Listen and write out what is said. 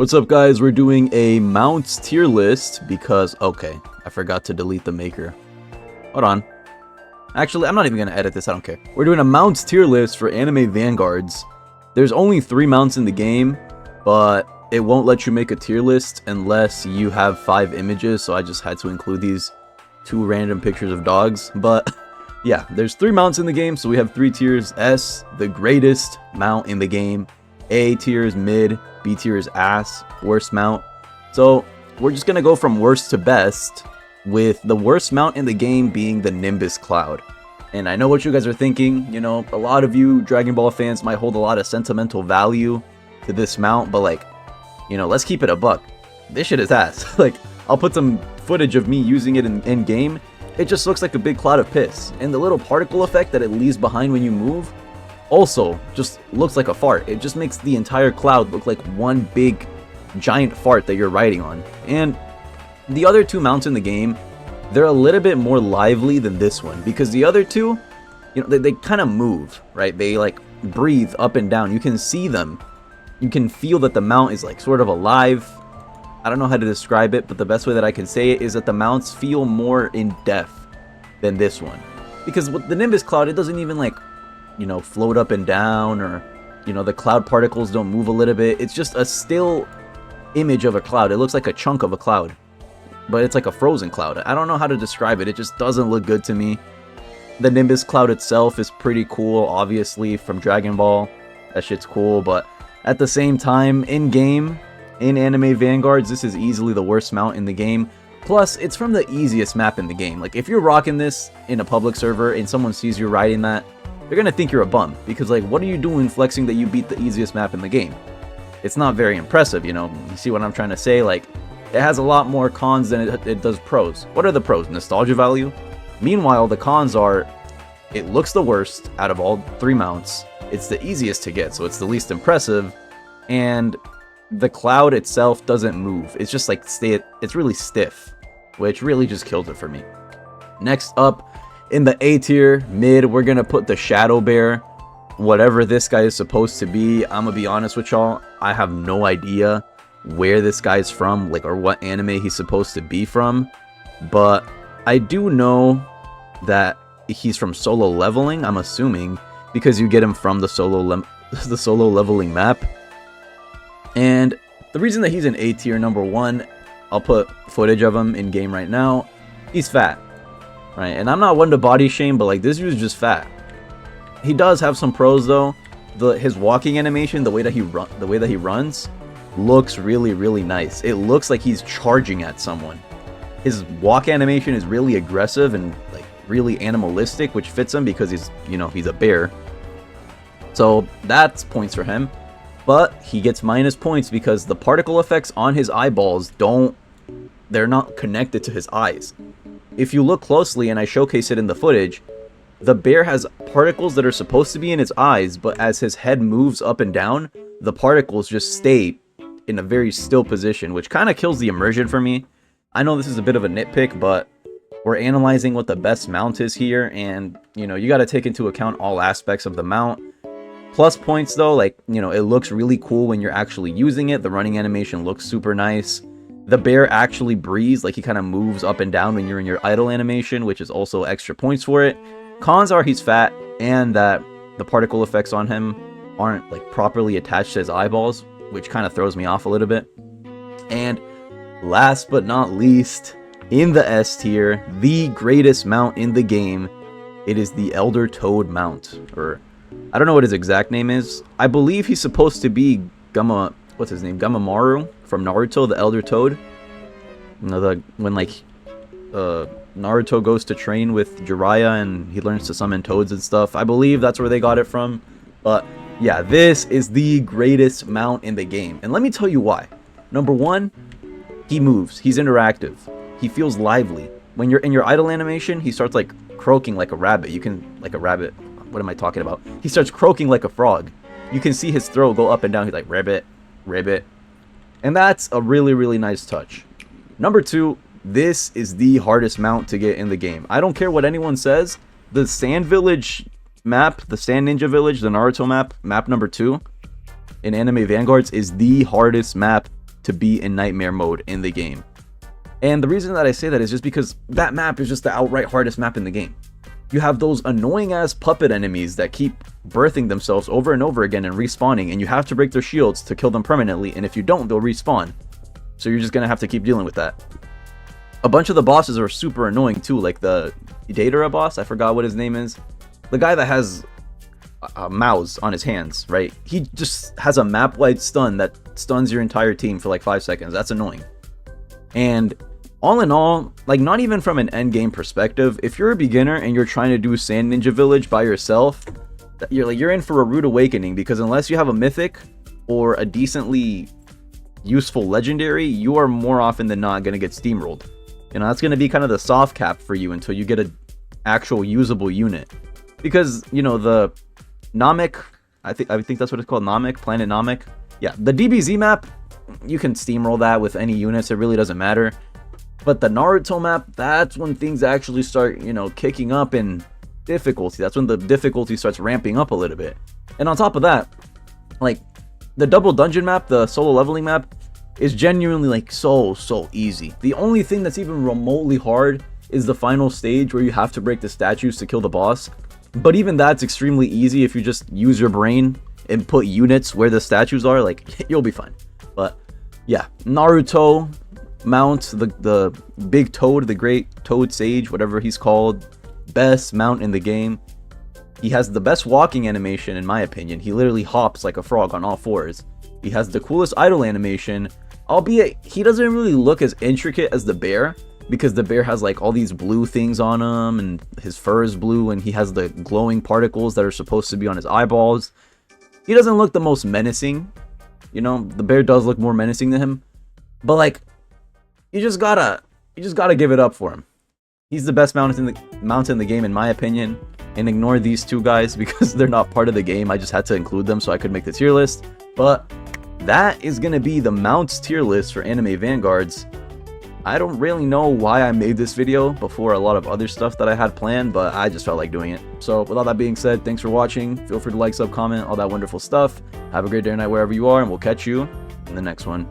What's up, guys? We're doing a mounts tier list because, okay, I forgot to delete the maker. Hold on. Actually, I'm not even going to edit this. I don't care. We're doing a mounts tier list for anime Vanguards. There's only 3 mounts in the game, but it won't let you make a tier list unless you have 5 images, so I just had to include these 2 random pictures of dogs. But yeah, there's 3 mounts in the game, so we have 3 tiers. S, the greatest mount in the game. A tier is mid, B tier is ass, worst mount. So we're just gonna go from worst to best, with the worst mount in the game being the Nimbus Cloud. And I know what you guys are thinking, you know, a lot of you Dragon Ball fans might hold a lot of sentimental value to this mount, but like, you know, let's keep it a buck. This shit is ass. Like, I'll put some footage of me using it in game. It just looks like a big cloud of piss. And the little particle effect that it leaves behind when you move also just looks like a fart. It just makes the entire cloud look like one big giant fart that you're riding on. And the other 2 mounts in the game, they're a little bit more lively than this one, because the other 2, you know, they kind of move, right? They like breathe up and down. You can see them. You can feel that the mount is like sort of alive. I don't know how to describe it, but the best way that I can say it is that the mounts feel more in depth than this one. Because with the Nimbus Cloud, it doesn't even like, you know, float up and down, or, you know, the cloud particles don't move a little bit. It's just a still image of a cloud. It looks like a chunk of a cloud, but it's like a frozen cloud. I don't know how to describe it. It just doesn't look good to me. The Nimbus Cloud itself is pretty cool, obviously, from Dragon Ball. That shit's cool, but at the same time, in-game, in anime Vanguards, this is easily the worst mount in the game. Plus, it's from the easiest map in the game. Like, if you're rocking this in a public server and someone sees you riding that, they're gonna think you're a bum, because like, what are you doing flexing that you beat the easiest map in the game? It's not very impressive, you know. You see what I'm trying to say? Like, it has a lot more cons than it does pros. What are the pros? Nostalgia value. Meanwhile, the cons are, it looks the worst out of all 3 mounts. It's the easiest to get, so it's the least impressive, and the cloud itself doesn't move. It's just like it's really stiff, which really just kills it for me. Next up, in the A tier, mid, we're gonna put the Shadow Bear. Whatever this guy is supposed to be, I'm gonna be honest with y'all, I have no idea where this guy's from, like, or what anime he's supposed to be from. But I do know that he's from Solo Leveling, I'm assuming, because you get him from the Solo Leveling map. And the reason that he's in A tier, number 1, I'll put footage of him in game right now. He's fat. Right, and I'm not one to body shame, but like, this dude's just fat. He does have some pros though. His walking animation, the way that he runs, looks really nice. It looks like he's charging at someone. His walk animation is really aggressive and like really animalistic, which fits him because he's, you know, he's a bear. So that's points for him. But he gets minus points because the particle effects on his eyeballs they're not connected to his eyes. If you look closely, and I showcase it in the footage, the bear has particles that are supposed to be in his eyes, but as his head moves up and down, the particles just stay in a very still position, which kind of kills the immersion for me. I know this is a bit of a nitpick, but we're analyzing what the best mount is here, and, you know, you got to take into account all aspects of the mount. Plus points though, like, you know, it looks really cool when you're actually using it. The running animation looks super nice. The bear actually breathes, like he kind of moves up and down when you're in your idle animation, which is also extra points for it. Cons are he's fat, and that the particle effects on him aren't like properly attached to his eyeballs, which kind of throws me off a little bit. And last but not least, in the S tier, the greatest mount in the game, it is the Elder Toad mount, or I don't know what his exact name is. I believe he's supposed to be what's his name? Gamamaru from Naruto, the Elder Toad. You know, when like Naruto goes to train with Jiraiya and he learns to summon toads and stuff. I believe that's where they got it from. But yeah, this is the greatest mount in the game. And let me tell you why. Number 1, he moves. He's interactive. He feels lively. When you're in your idle animation, he starts like croaking like a rabbit. Like a rabbit. What am I talking about? He starts croaking like a frog. You can see his throat go up and down. He's like, ribbit, ribbit. And that's a really nice touch. Number 2, this is the hardest mount to get in the game. I don't care what anyone says. The Sand Village map, the Sand Ninja Village, the Naruto map number 2 in anime Vanguards is the hardest map to be in nightmare mode in the game. And the reason that I say that is just because that map is just the outright hardest map in the game. You have those annoying ass puppet enemies that keep birthing themselves over and over again and respawning, and you have to break their shields to kill them permanently, and if you don't, they'll respawn. So you're just gonna have to keep dealing with that. A bunch of the bosses are super annoying too, like the Datara boss, I forgot what his name is. The guy that has a mouse on his hands, right? He just has a map-wide stun that stuns your entire team for like 5 seconds. That's annoying. And all in all, like not even from an endgame perspective, if you're a beginner and you're trying to do Sand Ninja Village by yourself, you're in for a rude awakening, because unless you have a mythic or a decently useful legendary, you are more often than not going to get steamrolled. You know, that's going to be kind of the soft cap for you until you get an actual usable unit. Because, you know, the Namek, I think that's what it's called, Namek, Planet Namek. Yeah, the DBZ map, you can steamroll that with any units, it really doesn't matter. But the Naruto map, that's when things actually start, you know, kicking up in difficulty. That's when the difficulty starts ramping up a little bit. And on top of that, like, the double dungeon map, the solo leveling map, is genuinely like so easy. The only thing that's even remotely hard is the final stage where you have to break the statues to kill the boss. But even that's extremely easy if you just use your brain and put units where the statues are, like, you'll be fine. But yeah, Naruto mount, the big toad, the great toad sage, whatever he's called, best mount in the game. He has the best walking animation in my opinion. He literally hops like a frog on all fours. He has the coolest idle animation, albeit he doesn't really look as intricate as the bear, because the bear has like all these blue things on him and his fur is blue and he has the glowing particles that are supposed to be on his eyeballs. He doesn't look the most menacing, you know, the bear does look more menacing than him, but like, you just gotta give it up for him. He's the best mount in the game in my opinion, and ignore these two guys because they're not part of the game. I just had to include them so I could make the tier list. But that is gonna be the mounts tier list for anime Vanguards. I don't really know why I made this video before a lot of other stuff that I had planned, but I just felt like doing it. So with all that being said, thanks for watching. Feel free to like, sub, comment, all that wonderful stuff. Have a great day or night wherever you are, and we'll catch you in the next one.